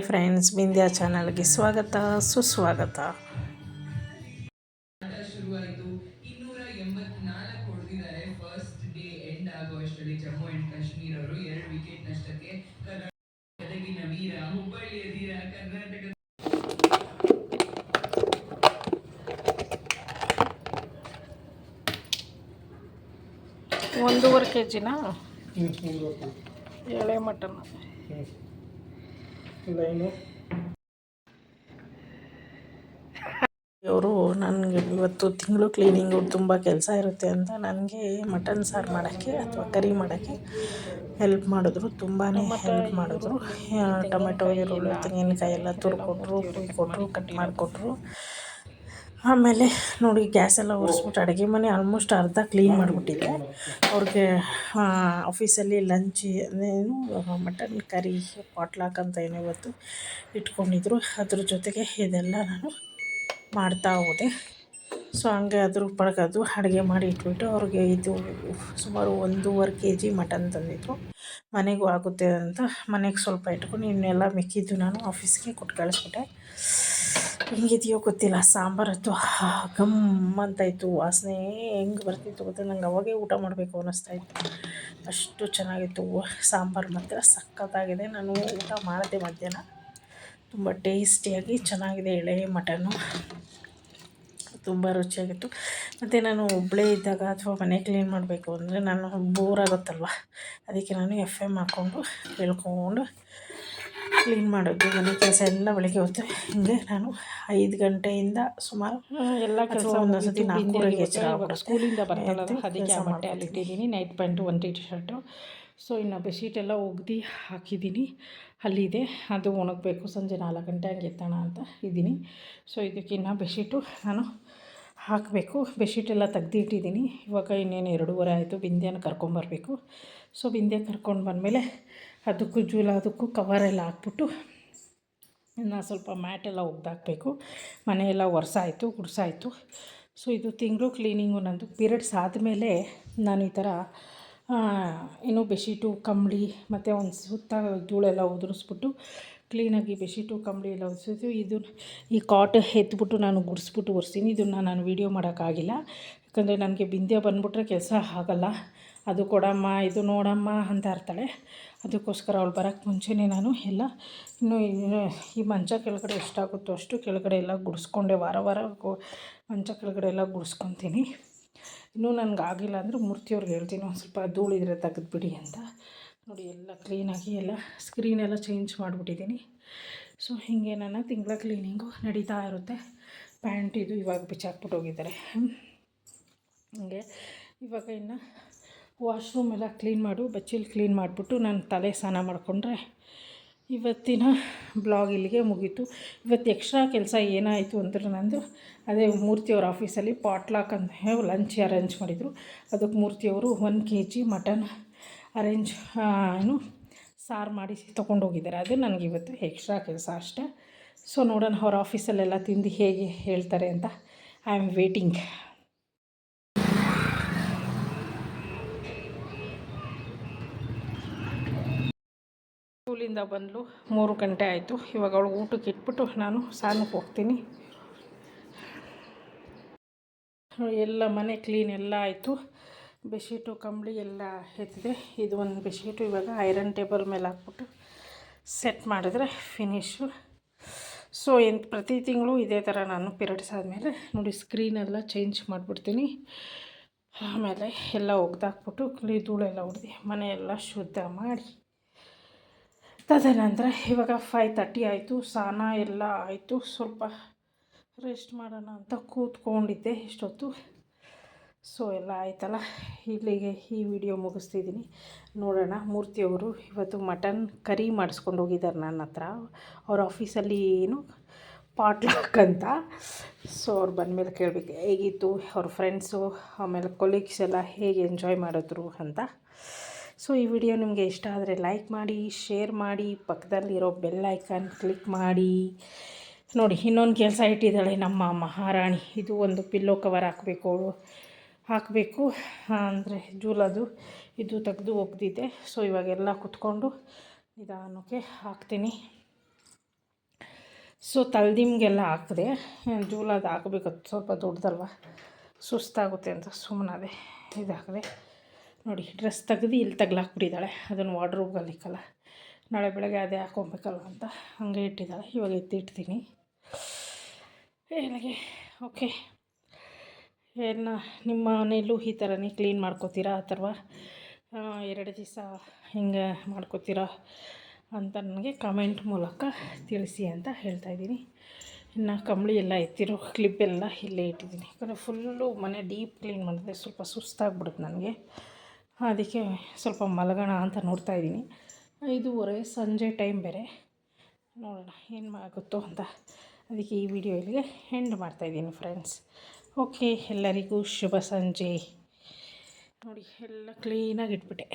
Friends, Bindya ಚಾನಲ್ಗೆ ಸ್ವಾಗತ ಸುಸ್ವಾಗತ. ಶುರುವಾಯಿತು. 284 ಹೊಡೆದಿದ್ದಾರೆ ಫಸ್ಟ್ ಡೇ ಎಂಡ್ ಆಗೋ ಅಷ್ಟರಲ್ಲಿ ಜಮ್ಮು ಅಂಡ್ ಕಾಶ್ಮೀರ್ ಅವರು 2 ವಿಕೆಟ್ ನಷ್ಟಕ್ಕೆ. ಗದಗಿನ ವೀರ, ಹುಬ್ಬಳ್ಳಿಯ ಧೀರ, ಕರ್ನಾಟಕದ 1.5 kg ಎಳೆ ಮಟನ್ ಲೈನು. ಅವರು ನನಗೆ ಇವತ್ತು ತಿಂಗಳು ಕ್ಲೀನಿಂಗು ತುಂಬ ಕೆಲಸ ಇರುತ್ತೆ ಅಂತ ನನಗೆ ಮಟನ್ ಸಾರು ಮಾಡೋಕ್ಕೆ ಅಥವಾ ಕರಿ ಮಾಡೋಕ್ಕೆ ಹೆಲ್ಪ್ ಮಾಡಿದ್ರು. ತುಂಬಾ ಹೆಲ್ಪ್ ಮಾಡಿದ್ರು. ಟೊಮೆಟೊ, ಈರುಳ್ಳಿ, ತೆಂಗಿನಕಾಯಿ ಎಲ್ಲ ತುರ್ಕೊಟ್ರು, ಕುಯ್ಕೊಟ್ರು, ಕಟ್ ಮಾಡಿಕೊಟ್ರು. ಆಮೇಲೆ ನೋಡಿ, ಗ್ಯಾಸೆಲ್ಲ ಒರೆಸ್ಬಿಟ್ಟು ಅಡುಗೆ ಮನೆ ಆಲ್ಮೋಸ್ಟ್ ಅರ್ಧ ಕ್ಲೀನ್ ಮಾಡಿಬಿಟ್ಟಿದ್ದೆ. ಅವ್ರಿಗೆ ಆಫೀಸಲ್ಲಿ ಲಂಚ್ ಏನು ಮಟನ್ ಕರಿ ಪಾಟ್ಲಾಕ್ ಅಂತ ಏನೋ ಇವತ್ತು ಇಟ್ಕೊಂಡಿದ್ರು. ಅದ್ರ ಜೊತೆಗೆ ಇದೆಲ್ಲ ನಾನು ಮಾಡ್ತಾ ಹೋದೆ. ಸೊ ಹಂಗೆ ಅದ್ರ ಪಳಗದು ಅಡುಗೆ ಮಾಡಿ ಇಟ್ಬಿಟ್ಟು ಅವ್ರಿಗೆ ಇದು ಸುಮಾರು 1.5 kg ಮಟನ್ ತಂದಿದ್ರು. ಮನೆಗೂ ಆಗುತ್ತೆ ಅಂತ ಮನೆಗೆ ಸ್ವಲ್ಪ ಇಟ್ಕೊಂಡು ಇನ್ನೆಲ್ಲ ಮಿಕ್ಕಿದ್ದು ನಾನು ಆಫೀಸ್ಗೆ ಕೊಟ್ಟು ಕಳಿಸ್ಬಿಟ್ಟೆ. ಹೆಂಗಿದೆಯೋ ಗೊತ್ತಿಲ್ಲ, ಸಾಂಬಾರತ್ತು ಗಮ್ ಅಂತಾಯಿತು. ವಾಸನೆ ಹೆಂಗೆ ಬರ್ತಿತ್ತು ಗೊತ್ತಿಲ್ಲ, ನಂಗೆ ಅವಾಗೇ ಊಟ ಮಾಡಬೇಕು ಅನ್ನಿಸ್ತಾಯಿತ್ತು. ಅಷ್ಟು ಚೆನ್ನಾಗಿತ್ತು ಸಾಂಬಾರು, ಮಾತ್ರ ಸಖತ್ತಾಗಿದೆ. ನಾನು ಊಟ ಮಾಡಿದೆ ಮಧ್ಯಾಹ್ನ. ತುಂಬ ಟೇಸ್ಟಿಯಾಗಿ ಚೆನ್ನಾಗಿದೆ. ಎಳೆ ಮಟನ್ನು ತುಂಬ ರುಚಿಯಾಗಿತ್ತು. ಮತ್ತು ನಾನು ಒಬ್ಬಳೇ ಇದ್ದಾಗ ಅಥವಾ ಮನೆ ಕ್ಲೀನ್ ಮಾಡಬೇಕು ಅಂದರೆ ನಾನು ಬೋರ್ ಆಗುತ್ತಲ್ವ, ಅದಕ್ಕೆ ನಾನು FM ಹಾಕ್ಕೊಂಡು ಕೇಳ್ಕೊಂಡು ಕ್ಲೀನ್ ಮಾಡೋದು. ಮನೆ ಕೆಲಸ ಎಲ್ಲ ಬೆಳಗ್ಗೆ ಹೊತ್ತು ಹಿಂಗೆ ನಾನು 5 ಗಂಟೆಯಿಂದ ಸುಮಾರು ಎಲ್ಲ ಕೆಲಸ ಒಂದೊಂದ್ಸತಿ 4:30ಗೆ ಎಚ್ಚರ ಸ್ಕೂಲಿಂದ ಬರ್ತಾಳಲ್ಲ, ಅದಕ್ಕೆ ಆ ಬಟ್ಟೆ ಅಲ್ಲಿಟ್ಟಿದ್ದೀನಿ. Night pant, 1 T-shirt. ಸೊ ಇನ್ನು ಬೆಡ್ಶೀಟೆಲ್ಲ ಒಗ್ದು ಹಾಕಿದ್ದೀನಿ. ಅಲ್ಲಿದೆ, ಅದು ಒಣಗಬೇಕು. ಸಂಜೆ 4 ಗಂಟೆ ಹಂಗೆ ಎತ್ತೋಣ ಅಂತ ಇದ್ದೀನಿ. ಸೊ ಇದಕ್ಕಿನ್ನು ಬೆಡ್ಶೀಟು ನಾನು ಹಾಕಬೇಕು. ಬೆಡ್ಶೀಟೆಲ್ಲ ತೆಗ್ದಿಟ್ಟಿದ್ದೀನಿ. ಇವಾಗ ಇನ್ನೇನು 2:30 ಆಯಿತು. ಬಿಂದ್ಯಾನ ಕರ್ಕೊಂಬರಬೇಕು. ಸೊ ಬಿಂದ್ಯ ಕರ್ಕೊಂಡು ಬಂದಮೇಲೆ ಅದಕ್ಕೂ ಅದಕ್ಕೂ ಕವರೆಲ್ಲ ಹಾಕ್ಬಿಟ್ಟು ಇನ್ನು ಸ್ವಲ್ಪ ಮ್ಯಾಟೆಲ್ಲ ಒಗ್ದಾಕಬೇಕು. ಮನೆಯೆಲ್ಲ ಒರೆಸಾಯಿತು, ಗುಡಿಸಾಯಿತು. ಸೊ ಇದು ತಿಂಗಳು ಕ್ಲೀನಿಂಗು ನಂದು. ಪೀರಿಯಡ್ಸ್ ಆದಮೇಲೆ ನಾನು ಈ ಥರ ಏನು ಬೆಡ್ಶೀಟು, ಕಂಬಳಿ ಮತ್ತು ಒಂದು ಸುತ್ತ ಧೂಳೆಲ್ಲ ಉದುರಿಸ್ಬಿಟ್ಟು ಕ್ಲೀನಾಗಿ ಬೆಡ್ಶೀಟು, ಕಂಬಳಿ ಎಲ್ಲ ಒರೆಸಿದ್ದು. ಇದು ಈ ಕಾಟ್ ಎತ್ಬಿಟ್ಟು ನಾನು ಗುಡಿಸ್ಬಿಟ್ಟು ಒರೆಸ್ತೀನಿ. ಇದನ್ನು ನಾನು ವೀಡಿಯೋ ಮಾಡೋಕ್ಕಾಗಿಲ್ಲ, ಯಾಕಂದರೆ ನನಗೆ ಬಿಂದ್ಯ ಬಂದುಬಿಟ್ರೆ ಕೆಲಸ ಆಗೋಲ್ಲ. ಅದು ಕೊಡಮ್ಮ, ಇದು ನೋಡಮ್ಮ ಅಂತ ಇರ್ತಾಳೆ. ಅದಕ್ಕೋಸ್ಕರ ಅವಳು ಬರೋಕ್ಕೆ ಮುಂಚೆನೇ ನಾನು ಎಲ್ಲ ಇನ್ನೂ ಈ ಮಂಚ ಕೆಳಗಡೆ ಎಷ್ಟಾಗುತ್ತೋ ಅಷ್ಟು ಕೆಳಗಡೆ ಎಲ್ಲ ಗುಡಿಸ್ಕೊಂಡೆ. ವಾರ ಮಂಚ ಕೆಳಗಡೆ ಎಲ್ಲ ಗುಡಿಸ್ಕೊತೀನಿ. ಇನ್ನೂ ನನಗಾಗಿಲ್ಲ ಅಂದರೆ ಮೂರ್ತಿಯವ್ರಿಗೆ ಹೇಳ್ತೀನಿ ಒಂದು ಸ್ವಲ್ಪ ಧೂಳಿದ್ರೆ ತೆಗೆದುಬಿಡಿ ಅಂತ. ನೋಡಿ, ಎಲ್ಲ ಕ್ಲೀನಾಗಿ ಎಲ್ಲ ಸ್ಕ್ರೀನೆಲ್ಲ ಚೇಂಜ್ ಮಾಡಿಬಿಟ್ಟಿದ್ದೀನಿ. ಸೊ ಹೀಗೆ ನನ್ನ ತಿಂಗಳ ಕ್ಲೀನಿಂಗು ನಡೀತಾ ಇರುತ್ತೆ. ಪ್ಯಾಂಟ್ ಇದು ಇವಾಗ ಬಿಚ್ಚಾಕ್ಬಿಟ್ಟು ಹೋಗಿದ್ದಾರೆ. ಹೀಗೆ ಇವಾಗ ಇನ್ನು ವಾಶ್ರೂಮ್ ಎಲ್ಲ ಕ್ಲೀನ್ ಬಚ್ಚಲು ಕ್ಲೀನ್ ಮಾಡಿಬಿಟ್ಟು ನಾನು ತಲೆ ಸ್ನಾನ ಮಾಡಿಕೊಂಡ್ರೆ ಇವತ್ತಿನ ಬ್ಲಾಗ್ ಇಲ್ಲಿಗೆ ಮುಗೀತು. ಇವತ್ತು ಎಕ್ಸ್ಟ್ರಾ ಕೆಲಸ ಏನಾಯಿತು ಅಂದರೆ ನಂದು ಅದೇ ಮೂರ್ತಿಯವ್ರ ಆಫೀಸಲ್ಲಿ ಪಾಟ್ಲಾಕ್ ಅಂತ ಲಂಚ್ ಅರೇಂಜ್ ಮಾಡಿದರು. ಅದಕ್ಕೆ ಮೂರ್ತಿಯವರು 1 kg ಮಟನ್ ಸಾರು ಮಾಡಿ ತೊಗೊಂಡೋಗಿದ್ದಾರೆ. ಅದು ನನಗಿವತ್ತು ಎಕ್ಸ್ಟ್ರಾ ಕೆಲಸ ಅಷ್ಟೇ. ಸೊ ನೋಡೋಣ ಅವ್ರ ಆಫೀಸಲ್ಲೆಲ್ಲ ತಿಂದು ಹೇಗೆ ಹೇಳ್ತಾರೆ ಅಂತ. I am waiting. ಸ್ಕೂಲಿಂದ ಬಂದಳು, 3 ಗಂಟೆ ಆಯಿತು. ಇವಾಗ ಅವಳು ಊಟಕ್ಕೆ ಇಟ್ಬಿಟ್ಟು ನಾನು ಸ್ನಾನಕ್ಕೆ ಹೋಗ್ತೀನಿ. ಎಲ್ಲ ಮನೆ ಕ್ಲೀನ್ ಎಲ್ಲ ಆಯಿತು. ಬೆಡ್ಶೀಟು, ಕಂಬಳಿ ಎಲ್ಲ ಎತ್ತಿದೆ. ಇದು ಒಂದು ಬೆಡ್ಶೀಟು ಇವಾಗ ಐರನ್ ಟೇಬಲ್ ಮೇಲೆ ಹಾಕ್ಬಿಟ್ಟು ಸೆಟ್ ಮಾಡಿದ್ರೆ ಫಿನಿಶು. ಸೊ ಪ್ರತಿ ತಿಂಗಳು ಇದೇ ಥರ ನಾನು ಪೀರಿಯಡ್ಸ್ ಆದಮೇಲೆ ನೋಡಿ ಸ್ಕ್ರೀನೆಲ್ಲ ಚೇಂಜ್ ಮಾಡಿಬಿಡ್ತೀನಿ. ಆಮೇಲೆ ಎಲ್ಲ ಒಗ್ದಾಕ್ಬಿಟ್ಟು ಧೂಳೆಲ್ಲ ಹೊಡೆದು ಮನೆಯೆಲ್ಲ ಶುದ್ಧ ಮಾಡಿ ತದನಂತರ ಇವಾಗ 5:30 ಆಯಿತು. ಸ್ನಾನ ಎಲ್ಲ ಆಯಿತು. ಸ್ವಲ್ಪ ರೆಸ್ಟ್ ಮಾಡೋಣ ಅಂತ ಕೂತ್ಕೊಂಡಿದ್ದೆ ಇಷ್ಟೊತ್ತು. ಸೊ ಎಲ್ಲ ಆಯ್ತಲ್ಲ, ಇಲ್ಲಿಗೆ ಈ ವಿಡಿಯೋ ಮುಗಿಸ್ತಿದ್ದೀನಿ. ನೋಡೋಣ, ಮೂರ್ತಿಯವರು ಇವತ್ತು ಮಟನ್ ಕರಿ ಮಾಡಿಸ್ಕೊಂಡು ಹೋಗಿದ್ದಾರೆ ನನ್ನ ಹತ್ರ. ಅವ್ರ ಆಫೀಸಲ್ಲಿ ಏನು ಪಾಟ್ಲಾಕ್ ಅಂತ. ಸೊ ಅವ್ರು ಬಂದಮೇಲೆ ಕೇಳಬೇಕು ಹೇಗಿತ್ತು, ಅವ್ರ ಫ್ರೆಂಡ್ಸು ಆಮೇಲೆ ಕೊಲೀಗ್ಸ್ ಎಲ್ಲ ಹೇಗೆ ಎಂಜಾಯ್ ಮಾಡಿದ್ರು ಅಂತ. ಸೊ ಈ ವಿಡಿಯೋ ನಿಮಗೆ ಇಷ್ಟ ಆದರೆ ಲೈಕ್ ಮಾಡಿ, ಶೇರ್ ಮಾಡಿ, ಪಕ್ಕದಲ್ಲಿರೋ ಬೆಲ್ ಐಕಾನ್ ಕ್ಲಿಕ್ ಮಾಡಿ. ನೋಡಿ, ಇನ್ನೊಂದು ಕೆಲಸ ಇಟ್ಟಿದ್ದಾಳೆ ನಮ್ಮ ಮಹಾರಾಣಿ. ಇದು ಒಂದು ಪಿಲ್ಲೋ ಕವರ್ ಹಾಕಬೇಕು ಅಂದರೆ ಜೂಲದು ಇದು ತೆಗೆದು ಒಗ್ದಿದ್ದೆ. ಸೊ ಇವಾಗೆಲ್ಲ ಕುತ್ಕೊಂಡು ನಿಧಾನಕ್ಕೆ ಹಾಕ್ತೀನಿ. ಸೊ ತಲೆದಿಂಗೆಲ್ಲ ಹಾಕಿದೆ. ಜೂಲ್ ಅದು ಹಾಕಬೇಕು, ಸ್ವಲ್ಪ ದೊಡ್ಡದಲ್ವ, ಸುಸ್ತಾಗುತ್ತೆ ಅಂತ ಸುಮ್ಮನಾದೆ. ಇದು ಹಾಕಿದೆ ನೋಡಿ. ಡ್ರೆಸ್ ತೆಗೆದು ಇಲ್ಲಿ ತಗ್ಲಾಕ್ಬಿಟ್ಟಿದ್ದಾಳೆ. ಅದನ್ನು ವಾರ್ಡ್ರೋಬ್ಗೆ ಇಕ್ಕಲ್ಲ, ನಾಳೆ ಬೆಳಗ್ಗೆ ಅದೇ ಹಾಕ್ಕೊಬೇಕಲ್ವ ಅಂತ ಹಂಗೆ ಇಟ್ಟಿದ್ದಾಳೆ. ಇವಾಗ ಎತ್ತಿಡ್ತೀನಿ ಏನಿಗೆ. ಓಕೆ, ಏನು ನಿಮ್ಮ ಮನೆಯಲ್ಲೂ ಈ ಥರನೇ ಕ್ಲೀನ್ ಮಾಡ್ಕೋತೀರಾ ಅಥವಾ 2 ದಿವಸ ಹಿಂಗೆ ಮಾಡ್ಕೋತೀರಾ ಅಂತ ನನಗೆ ಕಮೆಂಟ್ ಮೂಲಕ ತಿಳಿಸಿ ಅಂತ ಹೇಳ್ತಾಯಿದ್ದೀನಿ. ಇನ್ನು ಕಂಬಳಿ ಎಲ್ಲ ಎತ್ತಿರೋ ಕ್ಲಿಪ್ಪೆಲ್ಲ ಇಲ್ಲೇ ಇಟ್ಟಿದ್ದೀನಿ. ಯಾಕಂದರೆ ಫುಲ್ಲು ಮನೆ ಡೀಪ್ ಕ್ಲೀನ್ ಮಾಡಿದ್ರೆ ಸ್ವಲ್ಪ ಸುಸ್ತಾಗ್ಬಿಡುತ್ತೆ ನನಗೆ. ಅದಕ್ಕೆ ಸ್ವಲ್ಪ ಮಲಗೋಣ ಅಂತ ನೋಡ್ತಾಯಿದ್ದೀನಿ. 5:30 ಸಂಜೆ ಟೈಮ್ ಬೇರೆ. ನೋಡೋಣ ಏನು ಆಗುತ್ತೋ ಅಂತ. ಅದಕ್ಕೆ ಈ ವಿಡಿಯೋ ಇಲ್ಲಿಗೆ ಎಂಡ್ ಮಾಡ್ತಾಯಿದ್ದೀನಿ ಫ್ರೆಂಡ್ಸ್. ಓಕೆ, ಎಲ್ಲರಿಗೂ ಶುಭ ಸಂಜೆ. ನೋಡಿ ಎಲ್ಲ ಕ್ಲೀನಾಗಿ ಇಟ್ಬಿಟ್ಟೆ.